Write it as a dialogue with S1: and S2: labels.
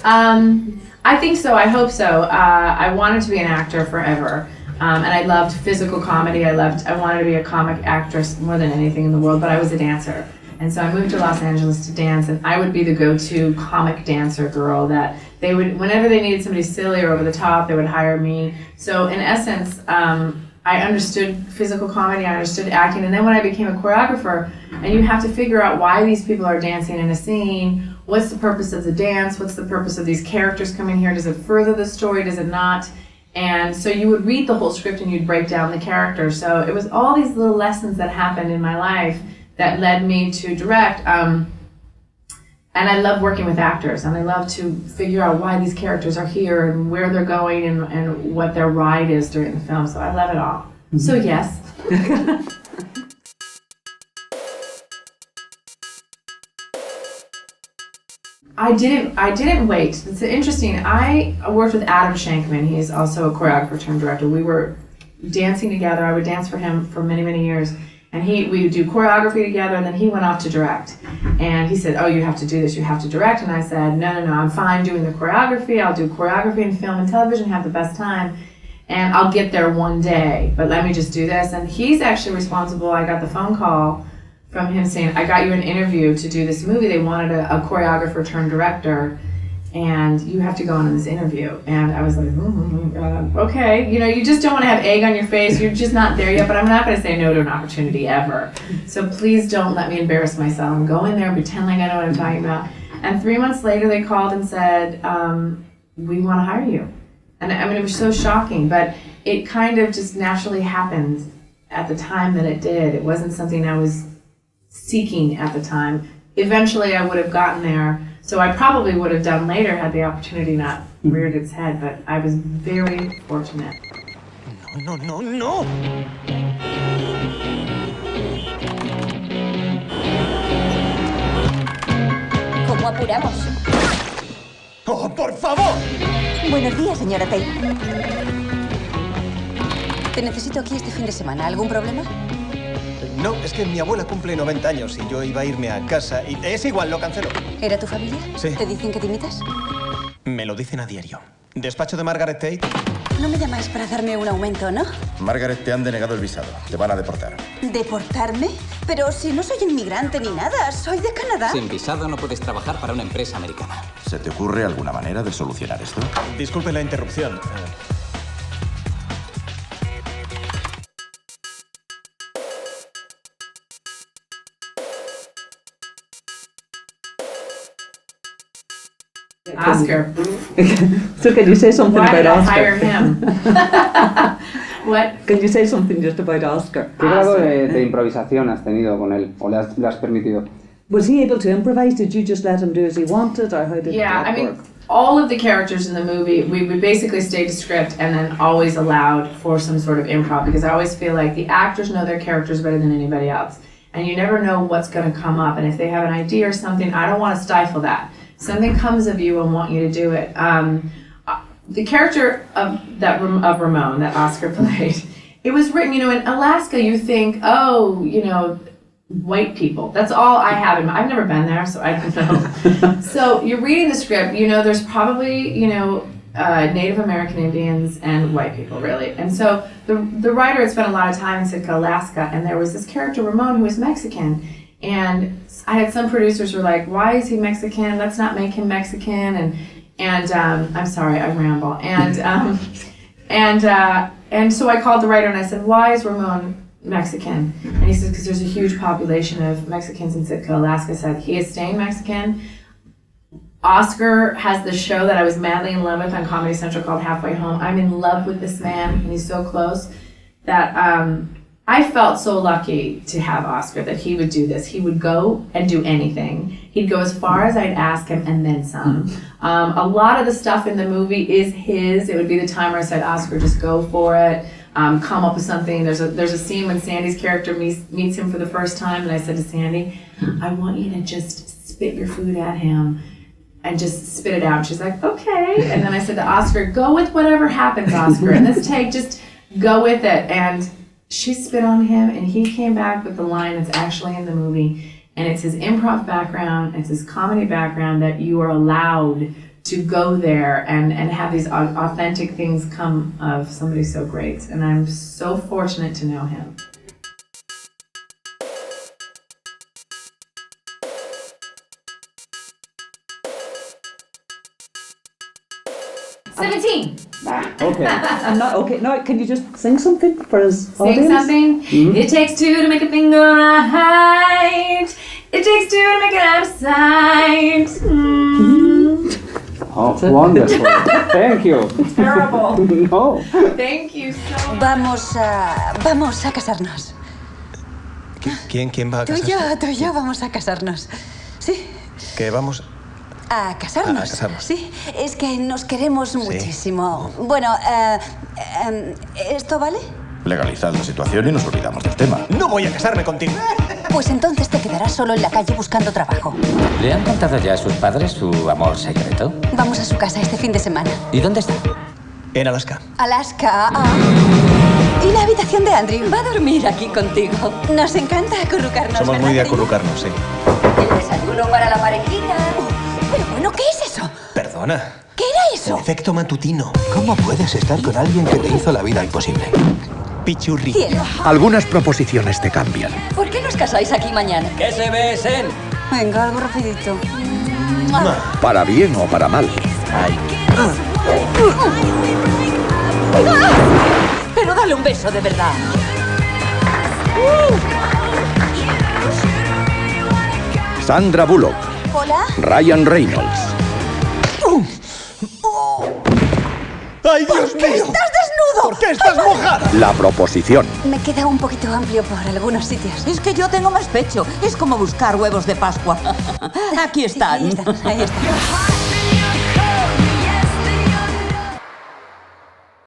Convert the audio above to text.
S1: I think so. I hope so. I wanted to be an actor forever, and I loved physical comedy. I wanted to be a comic actress more than anything in the world. But I was a dancer, and so I moved to Los Angeles to dance, and I would be the go-to comic dancer girl that they would, whenever they needed somebody silly or over the top, they would hire me. So in essence, I understood physical comedy, I understood acting, and then when I became a choreographer, and you have to figure out why these people are dancing in a scene, what's the purpose of the dance, what's the purpose of these characters coming here, does it further the story, does it not? And so you would read the whole script and you'd break down the characters. So it was all these little lessons that happened in my life that led me to direct. And I love working with actors, and I love to figure out why these characters are here and where they're going and what their ride is during the film. So I love it all. Mm-hmm. So yes. I didn't wait. It's interesting. I worked with Adam Shankman. He's also a choreographer turned director. We were dancing together. I would dance for him for many, many years. And we would do choreography together, and then he went off to direct. And he said, oh, you have to do this, you have to direct. And I said, no, I'm fine doing the choreography. I'll do choreography in film and television, have the best time. And I'll get there one day, but let me just do this. And he's actually responsible. I got the phone call from him saying, I got you an interview to do this movie. They wanted a choreographer turned director, and you have to go on this interview. And I was like, okay. You know, you just don't want to have egg on your face. You're just not there yet, but I'm not going to say no to an opportunity ever. So please don't let me embarrass myself. I'm going there and pretend like I know what I'm talking about. And 3 months later, they called and said, we want to hire you. And I mean, it was so shocking, but it kind of just naturally happened at the time that it did. It wasn't something I was seeking at the time. Eventually, I would have gotten there. So I probably would have done later had the opportunity not reared its head, but I was very fortunate.
S2: No.
S3: ¿Cómo apuramos?
S2: ¡Oh, por favor!
S3: Buenos días, señora Taylor. Te necesito aquí este fin de semana. ¿Algún problema?
S2: No, es que mi abuela cumple 90 años y yo iba a irme a casa y es igual, lo cancelo.
S3: ¿Era tu familia?
S2: Sí.
S3: ¿Te dicen que te imitas?
S2: Me lo dicen a diario. ¿Despacho de Margaret Tate?
S3: No me llamáis para darme un aumento, ¿no?
S4: Margaret, te han denegado el visado. Te van a deportar.
S3: ¿Deportarme? Pero si no soy inmigrante ni nada, soy de Canadá.
S5: Sin visado no puedes trabajar para una empresa americana.
S4: ¿Se te ocurre alguna manera de solucionar esto?
S2: Disculpe la interrupción.
S1: Oscar.
S6: So can you say something
S1: Why
S6: about
S1: did I
S6: Oscar?
S1: hire him? What?
S6: Can you say something just about Oscar?
S7: ¿Qué grado de improvisación has tenido con él? ¿O le has permitido?
S6: Was he able to improvise? Did you just let him do as he wanted, or how did
S1: Yeah,
S6: that
S1: I mean,
S6: work?
S1: all of the characters in the movie, we would basically stay to script and then always allowed for some sort of improv, because I always feel like the actors know their characters better than anybody else. And you never know what's going to come up. And if they have an idea or something, I don't want to stifle that. Something comes of you and want you to do it. The character of Ramon that Oscar played, it was written, you know, in Alaska you think, oh, you know, white people. That's all I have in mind. I've never been there, so I don't know. So you're reading the script, you know, there's probably, you know, Native American Indians and white people, really. And so the writer had spent a lot of time in Sitka, Alaska, and there was this character, Ramon, who was Mexican. And I had some producers who were like, why is he Mexican? Let's not make him Mexican. And I'm sorry, I ramble. And so I called the writer and I said, why is Ramon Mexican? And he said, because there's a huge population of Mexicans in Sitka, Alaska. I said, he is staying Mexican. Oscar has this show that I was madly in love with on Comedy Central called Halfway Home. I'm in love with this man, and he's so close that I felt so lucky to have Oscar, that he would do this. He would go and do anything. He'd go as far as I'd ask him and then some. A lot of the stuff in the movie is his. It would be the time where I said, Oscar, just go for it. Come up with something. There's a scene when Sandy's character meets him for the first time, and I said to Sandy, I want you to just spit your food at him and just spit it out. She's like, okay. And then I said to Oscar, go with whatever happens, Oscar. In this take, just go with it. And she spit on him, and he came back with the line that's actually in the movie. And it's his improv background, it's his comedy background that you are allowed to go there and have these authentic things come of somebody so great. And I'm so fortunate to know him.
S7: Okay.
S6: I'm not okay. No, can you just sing something for us?
S1: Sing something. It takes two to make a thing go right. It takes two to make it out of sight.
S7: Oh, wonderful. Thank you.
S1: Terrible.
S7: No.
S1: Thank you so much.
S3: Vamos a casarnos.
S2: ¿Quién va a
S3: Tú
S2: casarse?
S3: y yo vamos a casarnos. Sí,
S2: ¿Que vamos?
S3: a casarnos.
S2: A casarnos.
S3: Sí, es que nos queremos muchísimo. Bueno, ¿esto vale?
S4: Legalizad la situación y nos olvidamos del tema.
S2: No voy a casarme contigo.
S3: Pues entonces te quedarás solo en la calle buscando trabajo.
S5: ¿Le han contado ya a sus padres su amor secreto?
S3: Vamos a su casa este fin de semana.
S5: ¿Y dónde está?
S2: En Alaska.
S3: Alaska. ¿Y la habitación de Andrew? Va a dormir aquí contigo. Nos encanta acurrucarnos.
S2: Somos
S3: ¿verdad,
S2: muy de
S3: cariño?
S2: acurrucarnos, sí.
S3: El desayuno para la parejita. Pero bueno, ¿qué es eso?
S2: Perdona.
S3: ¿Qué era eso?
S2: Efecto matutino.
S8: ¿Cómo puedes estar con alguien que te hizo la vida imposible?
S2: Pichurri.
S3: Cielo.
S8: Algunas proposiciones te cambian.
S3: ¿Por qué nos casáis aquí mañana?
S5: ¿Qué se besen?
S3: Venga, algo rapidito.
S8: Para bien o para mal.
S3: Pero dale un beso de verdad.
S8: Sandra Bullock,
S3: Hola.
S8: Ryan Reynolds.
S2: ¡Ay, Dios mío!
S3: ¡Estás desnudo!
S2: ¿Por qué estás mojada?
S8: La proposición.
S3: Me queda un poquito amplio por algunos sitios.
S9: Es que yo tengo más pecho. Es como buscar huevos de Pascua. Aquí están.
S3: Ahí están.